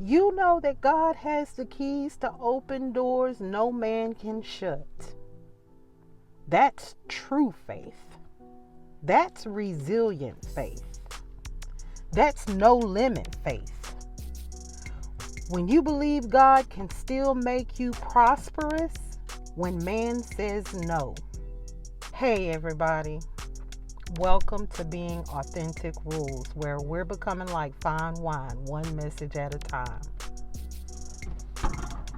You know that God has the keys to open doors no man can shut. That's true faith. That's resilient faith. That's no limit faith. When you believe God can still make you prosperous when man says no. Hey everybody, welcome to Being Authentic Rules, where we're becoming like fine wine, one message at a time.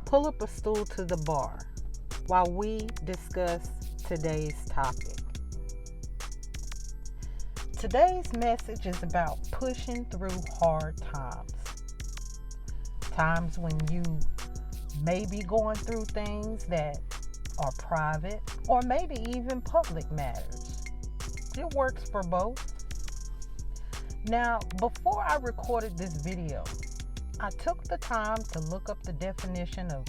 Pull up a stool to the bar while we discuss today's topic. Today's message is about pushing through hard times. Times when you may be going through things that are private or maybe even public matters. It works for both. Now, before I recorded this video, I took the time to look up the definition of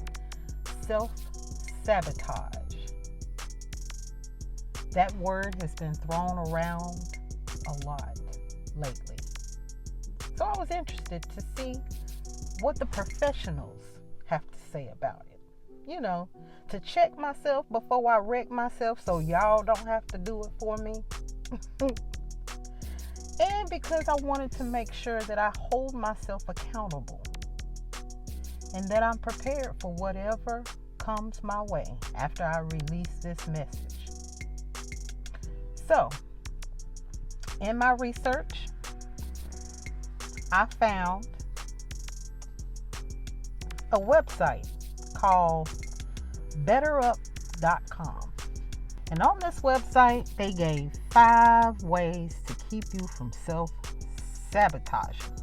self-sabotage. That word has been thrown around a lot lately. So I was interested to see what the professionals have to say about it. You know, to check myself before I wreck myself so y'all don't have to do it for me. And because I wanted to make sure that I hold myself accountable and that I'm prepared for whatever comes my way after I release this message. So, in my research, I found a website called betterup.com. And on this website, they gave 5 ways to keep you from self-sabotaging.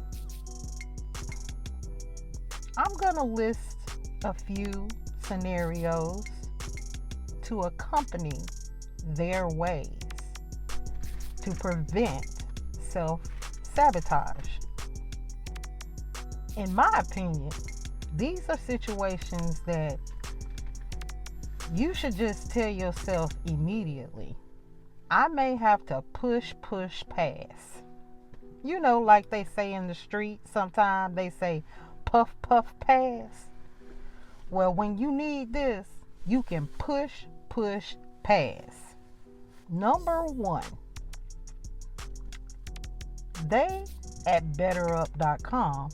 I'm going to list a few scenarios to accompany their ways to prevent self-sabotage. In my opinion, these are situations that you should just tell yourself immediately, I may have to push pass. You know, like they say in the street, sometimes they say puff pass. Well, when you need this, you can push pass. Number 1, they at betterup.com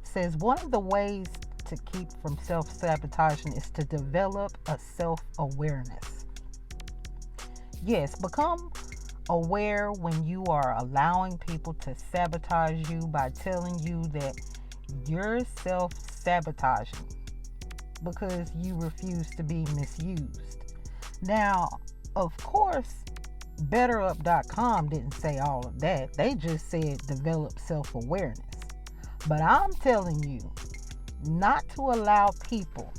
says one of the ways to keep from self-sabotaging is to develop a self-awareness. Yes, become aware when you are allowing people to sabotage you by telling you that you're self-sabotaging because you refuse to be misused. Now, of course, betterup.com didn't say all of that. They just said develop self-awareness. But I'm telling you not to allow people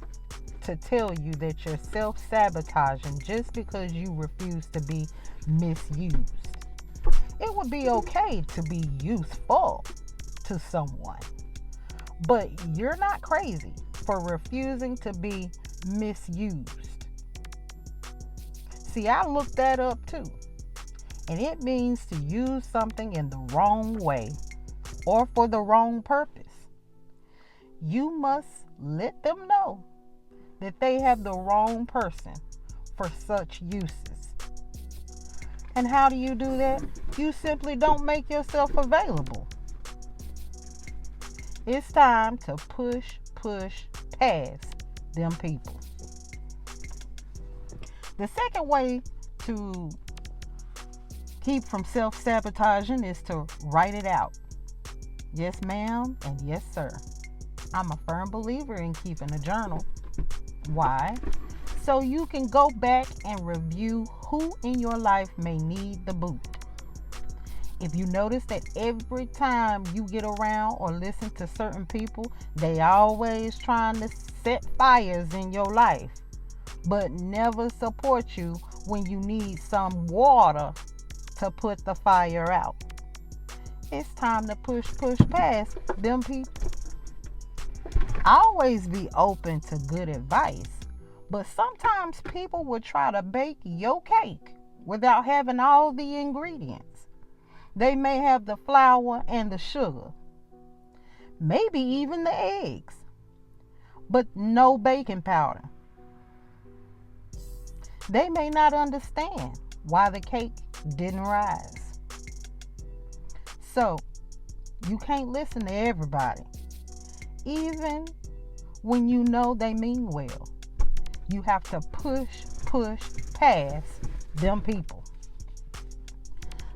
to tell you that you're self-sabotaging just because you refuse to be misused. It would be okay to be useful to someone, but you're not crazy for refusing to be misused. See, I looked that up too, and it means to use something in the wrong way or for the wrong purpose. You must let them know that they have the wrong person for such uses. And how do you do that? You simply don't make yourself available. It's time to push past them people. The second way to keep from self-sabotaging is to write it out. Yes, ma'am, and yes, sir. I'm a firm believer in keeping a journal. Why? So you can go back and review who in your life may need the boot. If you notice that every time you get around or listen to certain people, they always trying to set fires in your life, but never support you when you need some water to put the fire out. It's time to push past them people. Always be open to good advice, but sometimes people will try to bake your cake without having all the ingredients. They may have the flour and the sugar. maybe even the eggs, but no baking powder. They may not understand why the cake didn't rise. So, you can't listen to everybody, even when you know they mean well. You have to push past them people.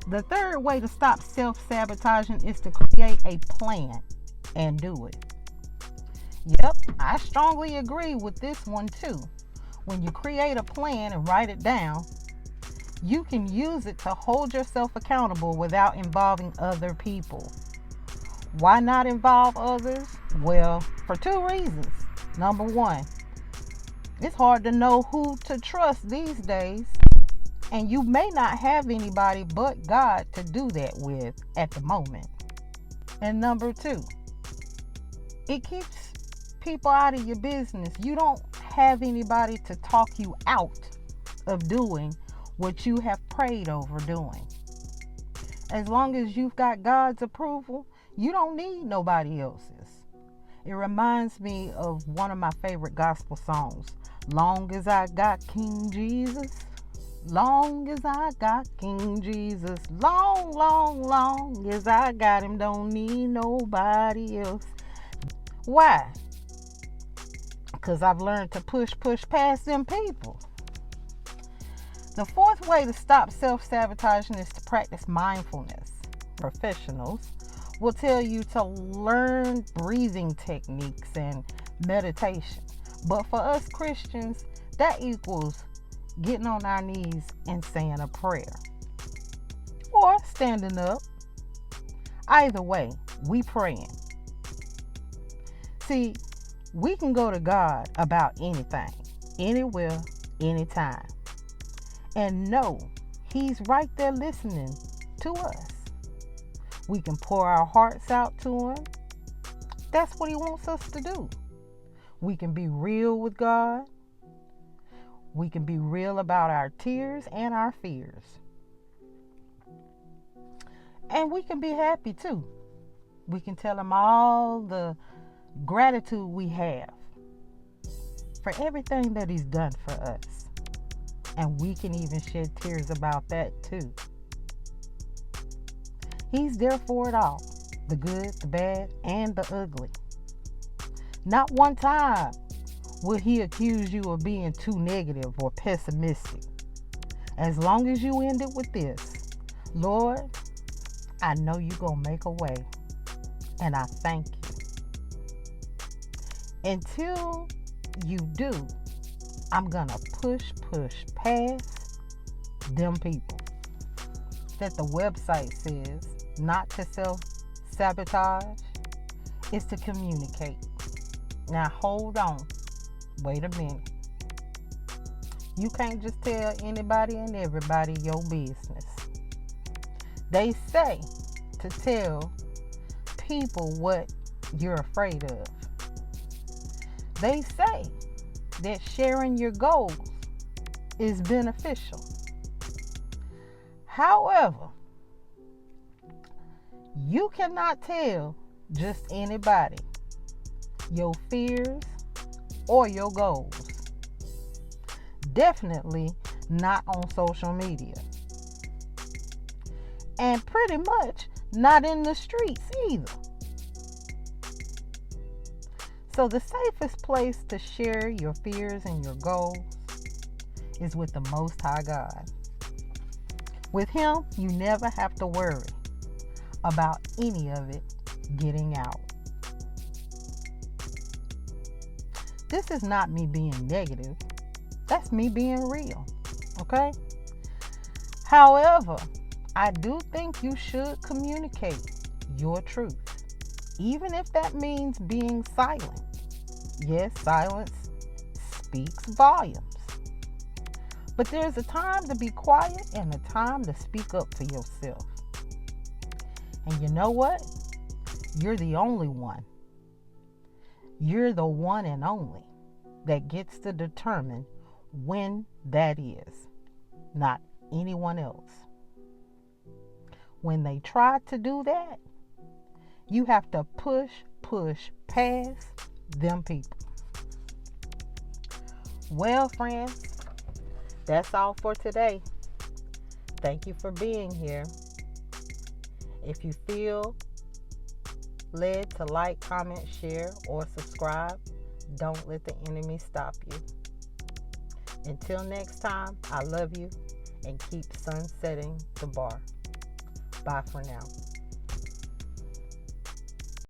The third way to stop self-sabotaging is to create a plan and do it. Yep, I strongly agree with this one too. When you create a plan and write it down, you can use it to hold yourself accountable without involving other people. Why not involve others? Well, for two reasons. Number one, it's hard to know who to trust these days, and you may not have anybody but God to do that with at the moment. And number two, it keeps people out of your business. You don't have anybody to talk you out of doing what you have prayed over doing. As long as you've got God's approval, you don't need nobody else's. It reminds me of one of my favorite gospel songs. Long as I got King Jesus, long as I got King Jesus, long as I got him, don't need nobody else. Why? Because I've learned to push past them people. The fourth way to stop self-sabotaging is to practice mindfulness. Professionals will tell you to learn breathing techniques and meditation. But for us Christians, that equals getting on our knees and saying a prayer. Or standing up. Either way, we praying. See, we can go to God about anything, anywhere, anytime. And know He's right there listening to us. We can pour our hearts out to Him. That's what He wants us to do. We can be real with God. We can be real about our tears and our fears. And we can be happy too. We can tell Him all the gratitude we have for everything that He's done for us. And we can even shed tears about that too. He's there for it all. The good, the bad, and the ugly. Not one time will He accuse you of being too negative or pessimistic. As long as you end it with this: Lord, I know you're going to make a way. And I thank you. Until you do, I'm going to push past them people. That the website says not to self-sabotage is to communicate. Now hold on. Wait a minute. You can't just tell anybody and everybody your business. They say to tell people what you're afraid of. They say that sharing your goals is beneficial. However, you cannot tell just anybody your fears or your goals. Definitely not on social media. And pretty much not in the streets either. So the safest place to share your fears and your goals is with the Most High God. With Him, you never have to worry about any of it getting out. This is not me being negative. That's me being real. Okay? However, I do think you should communicate your truth, even if that means being silent. Yes, silence speaks volumes. But there's a time to be quiet and a time to speak up for yourself. And you know what? You're the only one. You're the one and only that gets to determine when that is, not anyone else. When they try to do that, You have to push past them people. Well, friends, that's all for today. Thank you for being here. If you feel led to like, comment, share, or subscribe, don't let the enemy stop you. Until next time, I love you and keep sunsetting the bar. Bye for now.